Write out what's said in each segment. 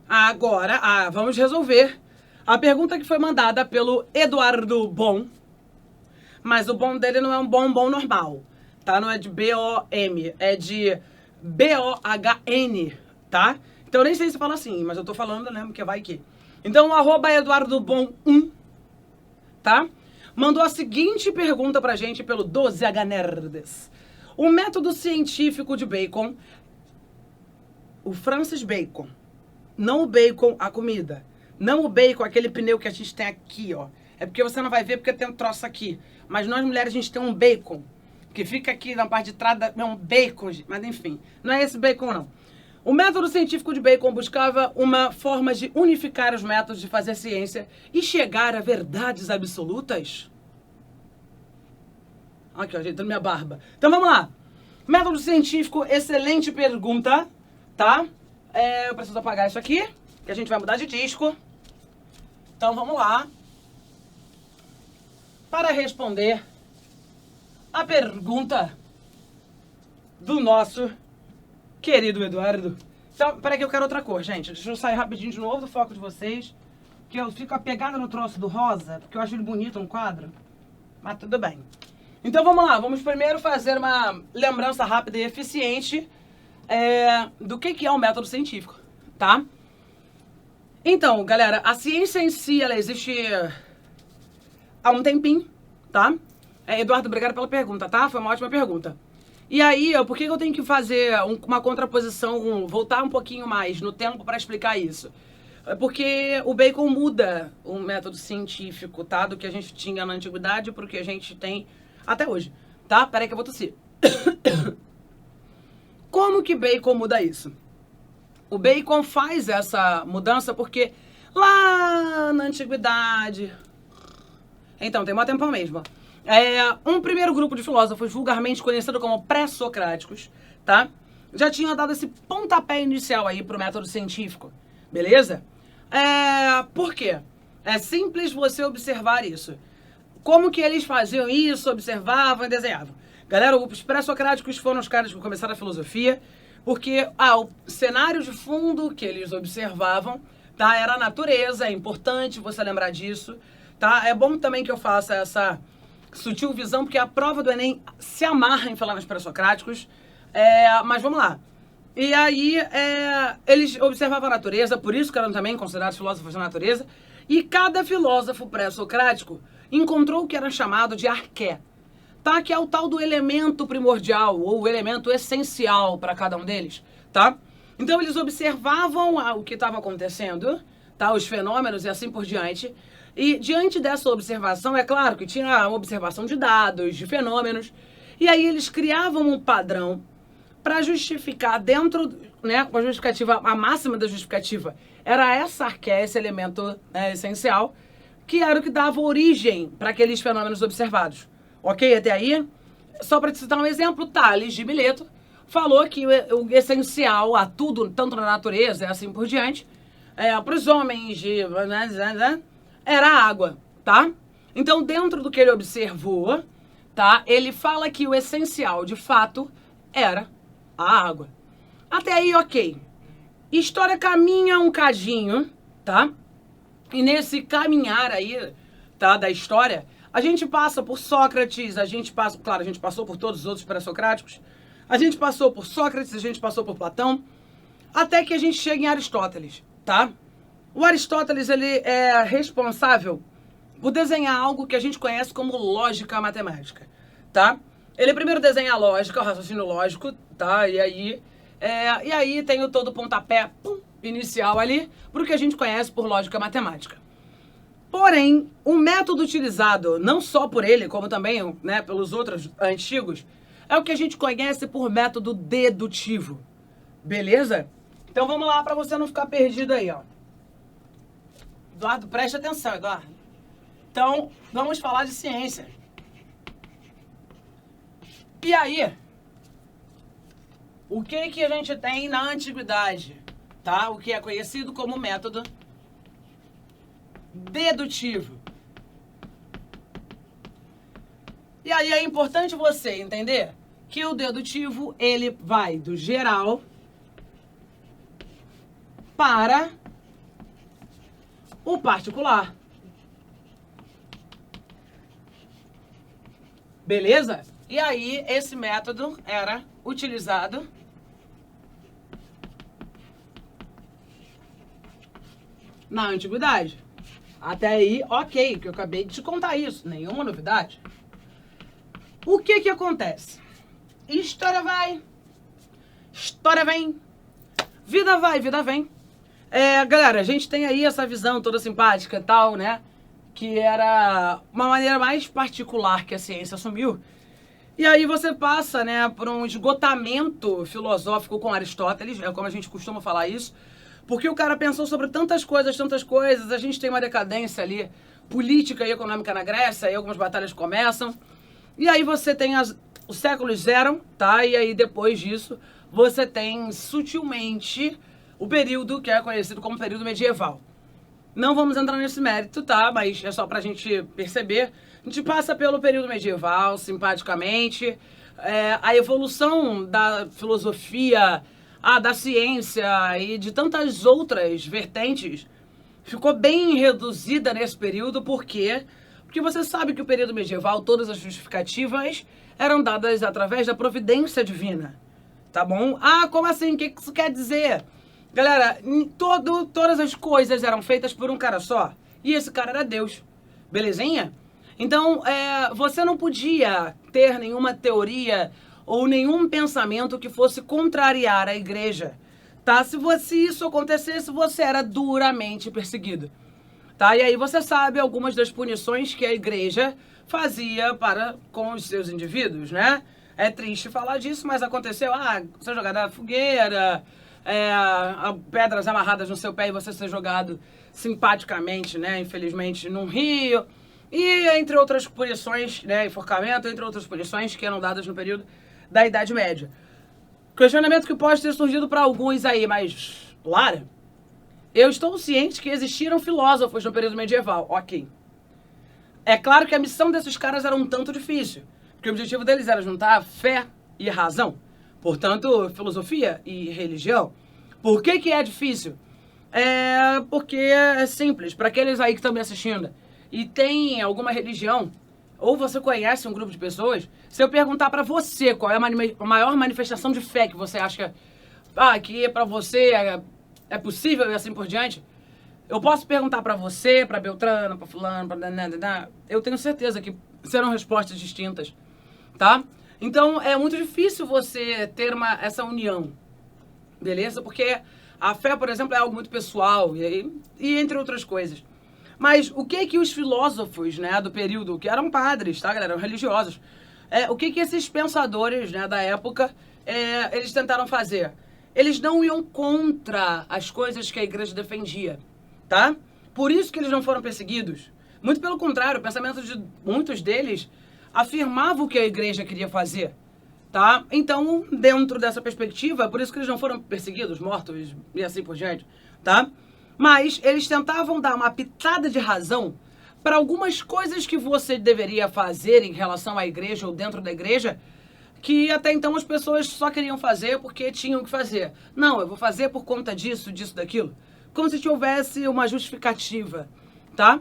Agora, vamos resolver a pergunta que foi mandada pelo Eduardo Bom. Mas o bom dele não é um bombom normal, tá? Não é de B-O-M, é de B-O-H-N, tá? Então eu nem sei se fala assim, mas eu tô falando, né? Porque vai que. Então, o @EduardoBom1, tá? Mandou a seguinte pergunta pra gente pelo 12H-Nerds. O método científico de bacon, o Francis Bacon, não o bacon, a comida, não o bacon, aquele pneu que a gente tem aqui, ó. É porque você não vai ver porque tem um troço aqui. Mas nós mulheres, a gente tem um bacon, que fica aqui na parte de trás, é um bacon, mas enfim, não é esse bacon não. O método científico de Bacon buscava uma forma de unificar os métodos de fazer ciência e chegar a verdades absolutas? Aqui, ó, ajeitando minha barba. Então vamos lá. Método científico, excelente pergunta, tá? Eu preciso apagar isso aqui, que a gente vai mudar de disco. Então vamos lá. Para responder a pergunta do nosso querido Eduardo. Então, peraí que eu quero outra cor, gente. Deixa eu sair rapidinho de novo do foco de vocês. Que eu fico apegada no troço do rosa, porque eu acho ele bonito no quadro. Mas tudo bem. Então vamos lá, vamos primeiro fazer uma lembrança rápida e eficiente do que é o método científico, tá? Então, galera, a ciência em si, ela existe há um tempinho, tá? Eduardo, obrigado pela pergunta, tá? Foi uma ótima pergunta. E aí, por que eu tenho que fazer uma contraposição, voltar um pouquinho mais no tempo para explicar isso? Porque o Bacon muda o método científico, tá? Do que a gente tinha na antiguidade para o que a gente tem até hoje, tá? Peraí que eu vou tossir. Como que Bacon muda isso? O Bacon faz essa mudança porque lá na antiguidade... Então, tem um tempão mesmo. Um primeiro grupo de filósofos, vulgarmente conhecido como pré-socráticos, tá? Já tinha dado esse pontapé inicial aí pro método científico, beleza? Por quê? É simples você observar isso. Como que eles faziam isso, observavam e desenhavam? Galera, os pré-socráticos foram os caras que começaram a filosofia, porque o cenário de fundo que eles observavam, tá? Era a natureza, é importante você lembrar disso, tá? É bom também que eu faça essa sutil visão, porque a prova do Enem se amarra em falar nos pré-socráticos, mas vamos lá. E aí, eles observavam a natureza, por isso que eram também considerados filósofos da natureza, e cada filósofo pré-socrático encontrou o que era chamado de arqué, tá? Que é o tal do elemento primordial, ou o elemento essencial para cada um deles, tá? Então, eles observavam o que estava acontecendo, tá? Os fenômenos e assim por diante. E diante dessa observação, é claro que tinha a observação de dados, de fenômenos, e aí eles criavam um padrão para justificar dentro, né, com a justificativa, a máxima da justificativa, era essa arqué, esse elemento essencial, que era o que dava origem para aqueles fenômenos observados. Ok? Até aí? Só para te citar um exemplo, Tales de Mileto falou que o essencial a tudo, tanto na natureza e assim por diante, para os homens era a água, tá? Então, dentro do que ele observou, tá? Ele fala que o essencial, de fato, era a água. Até aí, ok. História caminha um cadinho, tá? E nesse caminhar aí, tá, da história, a gente passa por Sócrates, a gente passou por todos os outros pré-socráticos, a gente passou por Sócrates, a gente passou por Platão, até que a gente chega em Aristóteles, tá? O Aristóteles, ele é responsável por desenhar algo que a gente conhece como lógica matemática, tá? Ele primeiro desenha a lógica, o raciocínio lógico, tá? E aí tem todo o pontapé inicial ali pro que a gente conhece por lógica matemática. Porém, o método utilizado, não só por ele, como também, né, pelos outros antigos, é o que a gente conhece por método dedutivo, beleza? Então vamos lá para você não ficar perdido aí, ó. Eduardo, preste atenção, Eduardo. Então, vamos falar de ciência. E aí, o que a gente tem na antiguidade, tá? O que é conhecido como método dedutivo. E aí é importante você entender que o dedutivo, ele vai do geral para o particular. Beleza? E aí, esse método era utilizado na antiguidade. Até aí, ok, que eu acabei de te contar isso, nenhuma novidade. O que que acontece? História vai, história vem, vida vai, vida vem. Galera, a gente tem aí essa visão toda simpática e tal, né? Que era uma maneira mais particular que a ciência assumiu. E aí você passa, né, por um esgotamento filosófico com Aristóteles, é como a gente costuma falar isso, porque o cara pensou sobre tantas coisas, a gente tem uma decadência ali, política e econômica na Grécia, e algumas batalhas começam, e aí você tem os séculos zero, tá, e aí depois disso você tem sutilmente o período que é conhecido como período medieval. Não vamos entrar nesse mérito, tá? Mas é só pra gente perceber. A gente passa pelo período medieval, simpaticamente. A evolução da filosofia, da ciência e de tantas outras vertentes ficou bem reduzida nesse período. Por quê? Porque você sabe que o período medieval, todas as justificativas eram dadas através da providência divina. Tá bom? Como assim? O que isso quer dizer? Galera, todas as coisas eram feitas por um cara só. E esse cara era Deus. Belezinha? Então, você não podia ter nenhuma teoria ou nenhum pensamento que fosse contrariar a igreja. Tá? Se isso acontecesse, você era duramente perseguido. Tá? E aí você sabe algumas das punições que a igreja fazia para com os seus indivíduos, né? É triste falar disso, mas aconteceu. Você jogar na fogueira... pedras amarradas no seu pé e você ser jogado simpaticamente, né, infelizmente, num rio. E entre outras punições, né, enforcamento, entre outras punições que eram dadas no período da Idade Média. Questionamento que pode ter surgido para alguns aí, mas, Lara, eu estou ciente que existiram filósofos no período medieval, ok. É claro que a missão desses caras era um tanto difícil, porque o objetivo deles era juntar fé e razão. Portanto, filosofia e religião. Por que que é difícil? Porque é simples. Para aqueles aí que estão me assistindo e tem alguma religião, ou você conhece um grupo de pessoas, se eu perguntar para você qual é a maior manifestação de fé que você acha que para você é possível e assim por diante, eu posso perguntar para você, para Beltrano, para fulano, para... Eu tenho certeza que serão respostas distintas, tá? Então, é muito difícil você ter essa união, beleza? Porque a fé, por exemplo, é algo muito pessoal, e entre outras coisas. Mas o que os filósofos, né, do período, que eram padres, tá, galera, eram religiosos, o que esses pensadores, né, da época, eles tentaram fazer? Eles não iam contra as coisas que a igreja defendia, tá? Por isso que eles não foram perseguidos. Muito pelo contrário, o pensamento de muitos deles afirmava o que a igreja queria fazer, tá? Então, dentro dessa perspectiva, por isso que eles não foram perseguidos, mortos e assim por diante, tá? Mas eles tentavam dar uma pitada de razão para algumas coisas que você deveria fazer em relação à igreja ou dentro da igreja, que até então as pessoas só queriam fazer porque tinham que fazer. Não, eu vou fazer por conta disso, daquilo. Como se houvesse uma justificativa, tá?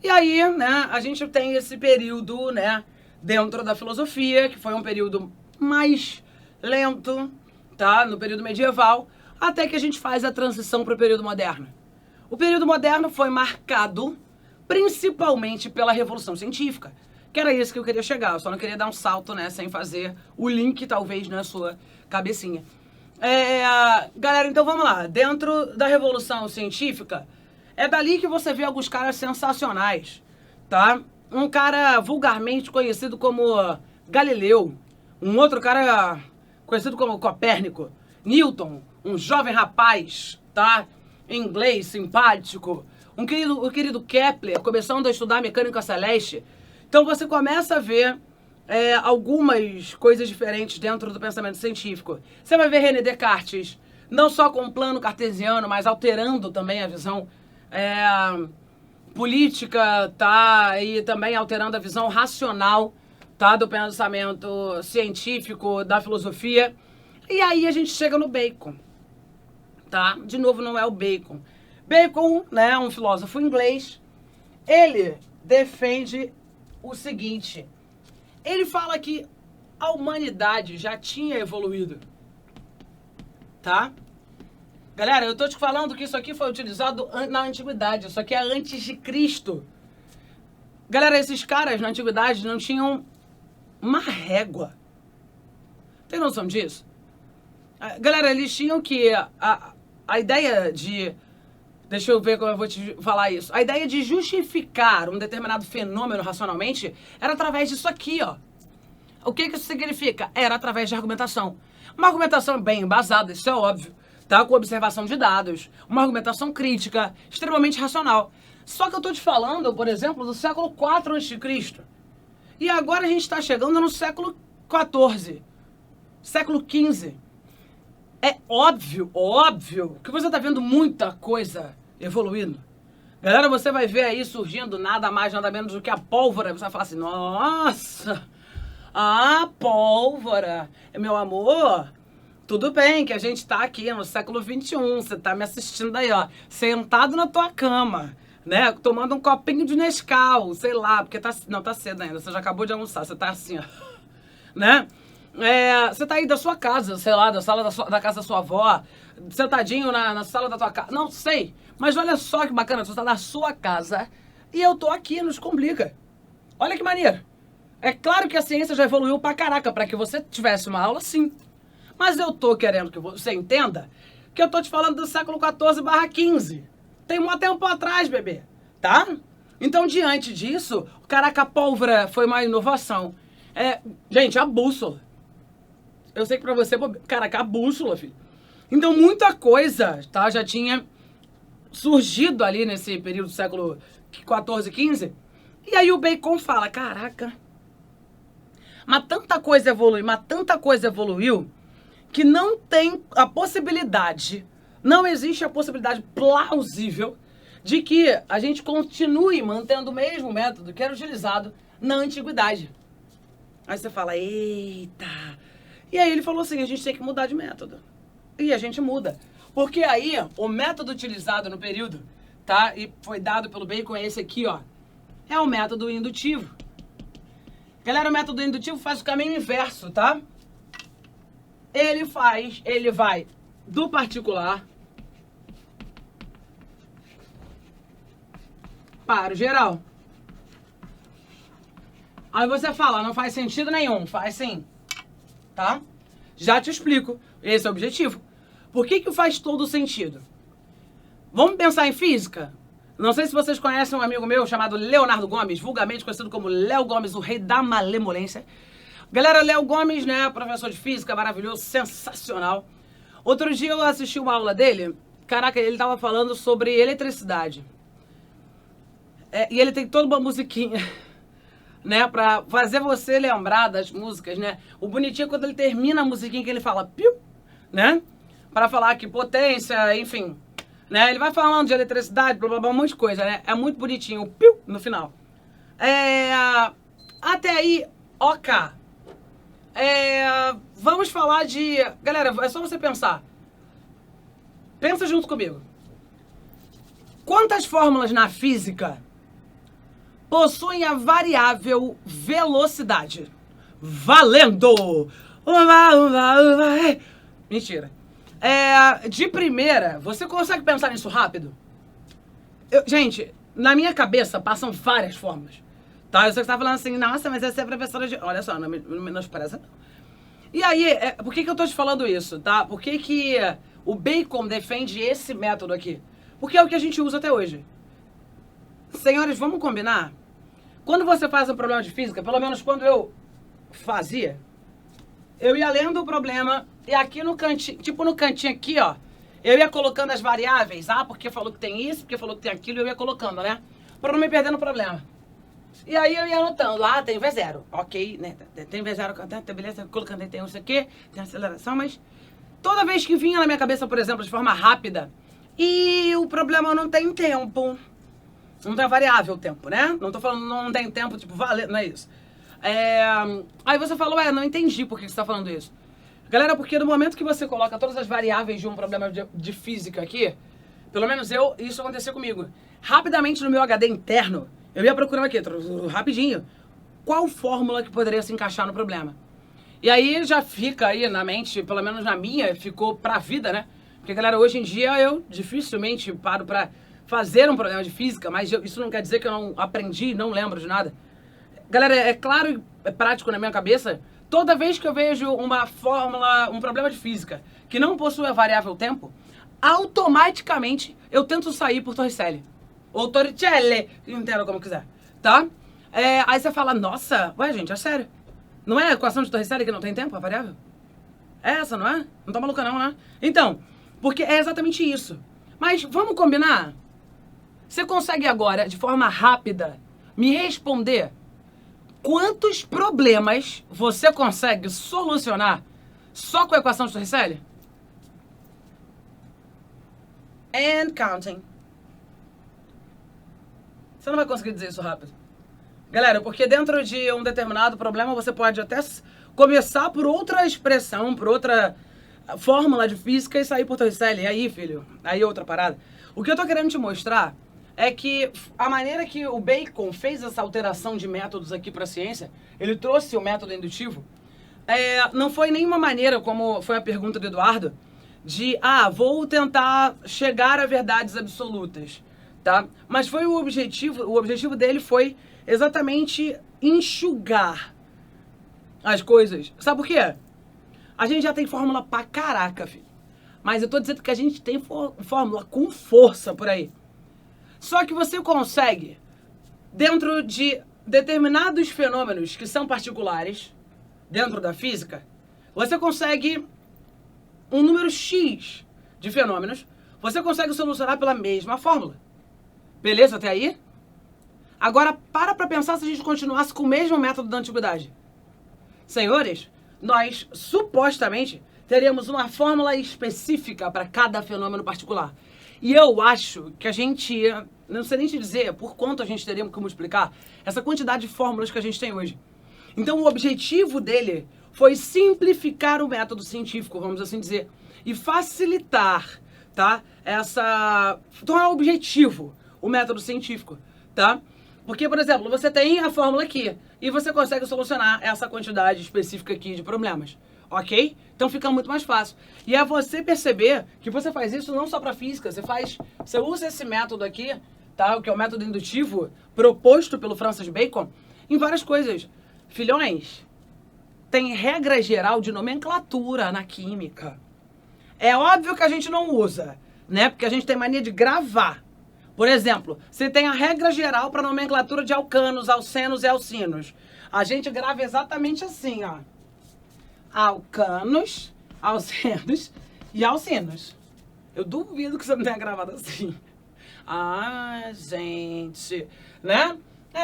E aí, né, a gente tem esse período, né, dentro da filosofia, que foi um período mais lento, tá? No período medieval, até que a gente faz a transição para o período moderno. O período moderno foi marcado principalmente pela Revolução Científica, que era isso que eu queria chegar. Eu só não queria dar um salto, né, sem fazer o link, talvez, na sua cabecinha. Galera, então vamos lá. Dentro da Revolução Científica, é dali que você vê alguns caras sensacionais, tá? Um cara vulgarmente conhecido como Galileu, um outro cara conhecido como Copérnico, Newton, um jovem rapaz, tá? Inglês, simpático, o querido Kepler, começando a estudar mecânica celeste. Então você começa a ver algumas coisas diferentes dentro do pensamento científico. Você vai ver René Descartes, não só com o plano cartesiano, mas alterando também a visão política, tá? E também alterando a visão racional, tá? Do pensamento científico, da filosofia. E aí a gente chega no Bacon, tá? De novo, não é o Bacon. Bacon, né, um filósofo inglês, ele defende o seguinte. Ele fala que a humanidade já tinha evoluído, tá? Galera, eu tô te falando que isso aqui foi utilizado na antiguidade, isso aqui é antes de Cristo. Galera, esses caras na antiguidade não tinham uma régua. Tem noção disso? Galera, eles tinham que... A ideia de... Deixa eu ver como eu vou te falar isso. A ideia de justificar um determinado fenômeno racionalmente era através disso aqui, ó. O que isso significa? Era através de argumentação. Uma argumentação bem embasada, isso é óbvio, tá? Com observação de dados. Uma argumentação crítica, extremamente racional. Só que eu tô te falando, por exemplo, do século IV a.C. E agora a gente está chegando no século XIV, século XV. É óbvio que você está vendo muita coisa evoluindo. Galera, você vai ver aí surgindo nada mais, nada menos do que a pólvora. Você vai falar assim, nossa, a pólvora, meu amor, tudo bem que a gente está aqui no século XXI, você está me assistindo aí, ó, sentado na tua cama, né, tomando um copinho de Nescau, sei lá, porque não tá cedo ainda, você já acabou de almoçar, você tá assim, ó, né? Você tá aí da sua casa, sei lá, da sala da casa da sua avó, sentadinho na sala da tua casa, não sei. Mas olha só que bacana, você tá na sua casa e eu tô aqui, nos complica. Olha que maneiro. É claro que a ciência já evoluiu pra caraca, pra que você tivesse uma aula, sim. Mas eu tô querendo que você entenda que eu tô te falando do século XIV/XV. Tem um tempo atrás, bebê, tá? Então, diante disso, caraca, a pólvora foi uma inovação. Gente, a bússola. Eu sei que pra você, caraca, a bússola, filho. Então, muita coisa, tá? Já tinha surgido ali nesse período do século XIV, XV. E aí o Bacon fala, caraca, mas tanta coisa evoluiu, que não tem a possibilidade, não existe a possibilidade plausível de que a gente continue mantendo o mesmo método que era utilizado na antiguidade. Aí você fala, eita... E aí ele falou assim, a gente tem que mudar de método. E a gente muda. Porque aí, o método utilizado no período, tá? E foi dado pelo Bacon, é esse aqui, ó. É o método indutivo. Galera, o método indutivo faz o caminho inverso, tá? Ele vai do particular para o geral. Aí você fala, não faz sentido nenhum. Faz sim. Tá? Já te explico. Esse é o objetivo. Por que faz todo sentido? Vamos pensar em física? Não sei se vocês conhecem um amigo meu chamado Leonardo Gomes, vulgarmente conhecido como Léo Gomes, o rei da malemolência. Galera, Léo Gomes, né, professor de física, maravilhoso, sensacional. Outro dia eu assisti uma aula dele, caraca, ele tava falando sobre eletricidade. E ele tem toda uma musiquinha... né, pra fazer você lembrar das músicas, né? O bonitinho é quando ele termina a musiquinha que ele fala piu, né? Pra falar que potência, enfim, né? Ele vai falando de eletricidade, blá, blá, blá, um monte de coisa, né? É muito bonitinho, o piu no final. Até aí, ok. Vamos falar de... Galera, é só você pensar. Pensa junto comigo. Quantas fórmulas na física possuem a variável velocidade? Valendo! Mentira. De primeira, você consegue pensar nisso rápido? Gente, na minha cabeça passam várias fórmulas. Tá? Eu sei que você tá falando assim, nossa, mas essa é a professora de... Olha só, não menospreza não. E aí, por que eu tô te falando isso, tá? Por que o Bacon defende esse método aqui? Porque é o que a gente usa até hoje. Senhores, vamos combinar? Quando você faz um problema de física, pelo menos quando eu fazia, eu ia lendo o problema e aqui no cantinho, tipo no cantinho aqui, ó, eu ia colocando as variáveis. Porque falou que tem isso, porque falou que tem aquilo, eu ia colocando, né? Pra não me perder no problema. E aí eu ia anotando, tem V0, ok, né? Tem V0, beleza, colocando aí, tem isso aqui, tem aceleração, mas toda vez que vinha na minha cabeça, por exemplo, de forma rápida, e o problema não tem tempo. Não tem variável o tempo, né? Não tô falando não tem tempo, tipo, valendo, não é isso. Aí você falou, não entendi por que você tá falando isso. Galera, porque no momento que você coloca todas as variáveis de um problema de física aqui, Pelo menos isso aconteceu comigo. Rapidamente no meu HD interno, eu ia procurando aqui, rapidinho, qual fórmula que poderia se encaixar no problema. E aí já fica aí na mente, pelo menos na minha, ficou pra vida, né? Porque, galera, hoje em dia eu dificilmente paro pra fazer um problema de física, mas isso não quer dizer que eu não aprendi, não lembro de nada. Galera, é claro e é prático na minha cabeça, toda vez que eu vejo uma fórmula, um problema de física que não possui a variável tempo, automaticamente eu tento sair por Torricelli. Ou Torricelli, entenda como quiser, tá? Aí você fala, nossa, ué gente, é sério. Não é a equação de Torricelli que não tem tempo, a variável? É essa, não é? Não tá maluca não, né? Então, porque é exatamente isso. Mas vamos combinar? Você consegue agora, de forma rápida, me responder quantos problemas você consegue solucionar só com a equação de Torricelli? And counting. Você não vai conseguir dizer isso rápido. Galera, porque dentro de um determinado problema você pode até começar por outra expressão, por outra fórmula de física e sair por Torricelli. E aí, filho, aí outra parada. O que eu tô querendo te mostrar é que a maneira que o Bacon fez essa alteração de métodos aqui para a ciência, ele trouxe o método indutivo, não foi nenhuma maneira, como foi a pergunta do Eduardo, de, vou tentar chegar a verdades absolutas, tá? Mas foi o objetivo dele foi exatamente enxugar as coisas. Sabe por quê? A gente já tem fórmula pra caraca, filho. Mas eu tô dizendo que a gente tem fórmula com força por aí. Só que você consegue, dentro de determinados fenômenos que são particulares, dentro da física, você consegue um número X de fenômenos, você consegue solucionar pela mesma fórmula. Beleza até aí? Agora, para pensar se a gente continuasse com o mesmo método da antiguidade. Senhores, nós supostamente teríamos uma fórmula específica para cada fenômeno particular. E eu acho que a gente, não sei nem te dizer por quanto a gente teria que multiplicar essa quantidade de fórmulas que a gente tem hoje. Então, o objetivo dele foi simplificar o método científico, vamos assim dizer, e facilitar, tá? Tornar objetivo o método científico, tá? Porque, por exemplo, você tem a fórmula aqui e você consegue solucionar essa quantidade específica aqui de problemas, ok? Então fica muito mais fácil. E é você perceber que você faz isso não só para física, você usa esse método aqui, tá? Que é o método indutivo proposto pelo Francis Bacon em várias coisas. Filhões, tem regra geral de nomenclatura na química. É óbvio que a gente não usa, né? Porque a gente tem mania de gravar. Por exemplo, você tem a regra geral para nomenclatura de alcanos, alcenos e alcinos. A gente grava exatamente assim, ó. Alcanos, alcenos e alcinos. Eu duvido que você não tenha gravado assim. Gente, né?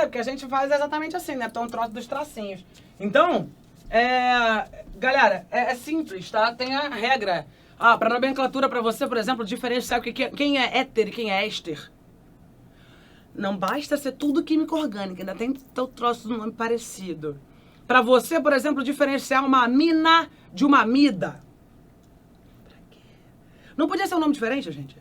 Porque a gente faz exatamente assim, né? Então, um troço dos tracinhos. Então, galera, é simples, tá? Tem a regra. Para nomenclatura, para você, por exemplo, diferenciar quem é éter e quem é éster. Não basta ser tudo química orgânica, ainda tem teu troço de nome parecido. Para você, por exemplo, diferenciar uma amina de uma amida. Pra quê? Não podia ser um nome diferente, gente?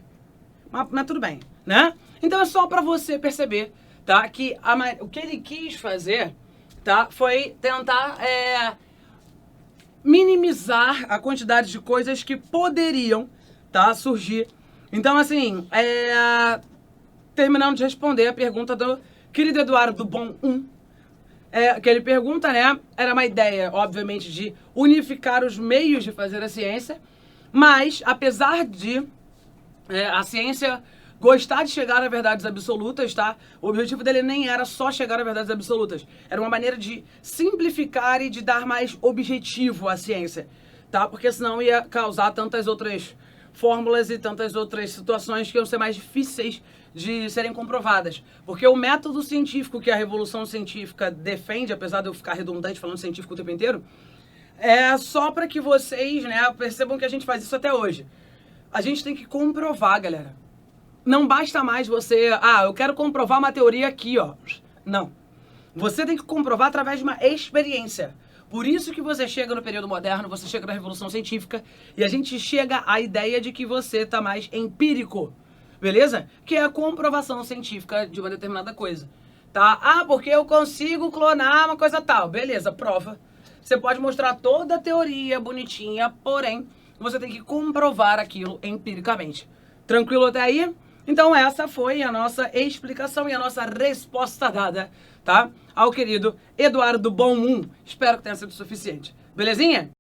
Mas tudo bem, né? Então é só para você perceber, tá? Que o que ele quis fazer, tá? Foi tentar minimizar a quantidade de coisas que poderiam, tá? Surgir. Então, assim, terminando de responder a pergunta do querido Eduardo Bom 1, que ele pergunta, né? Era uma ideia, obviamente, de unificar os meios de fazer a ciência, mas, apesar de a ciência gostar de chegar a verdades absolutas, tá? O objetivo dele nem era só chegar a verdades absolutas. Era uma maneira de simplificar e de dar mais objetivo à ciência, tá? Porque senão ia causar tantas outras fórmulas e tantas outras situações que iam ser mais difíceis de serem comprovadas. Porque o método científico que a revolução científica defende, apesar de eu ficar redundante falando científico o tempo inteiro, é só para que vocês, né, percebam que a gente faz isso até hoje. A gente tem que comprovar, galera. Não basta mais você, eu quero comprovar uma teoria aqui, ó. Não. Você tem que comprovar através de uma experiência. Por isso que você chega no período moderno, você chega na Revolução Científica, e a gente chega à ideia de que você tá mais empírico. beleza? Que é a comprovação científica de uma determinada coisa, tá? Ah, porque eu consigo clonar uma coisa tal. Beleza, prova. Você pode mostrar toda a teoria bonitinha, porém, você tem que comprovar aquilo empiricamente. Tranquilo até aí? Então essa foi a nossa explicação e a nossa resposta dada, tá? Ao querido Eduardo Bom. Espero que tenha sido suficiente. Belezinha?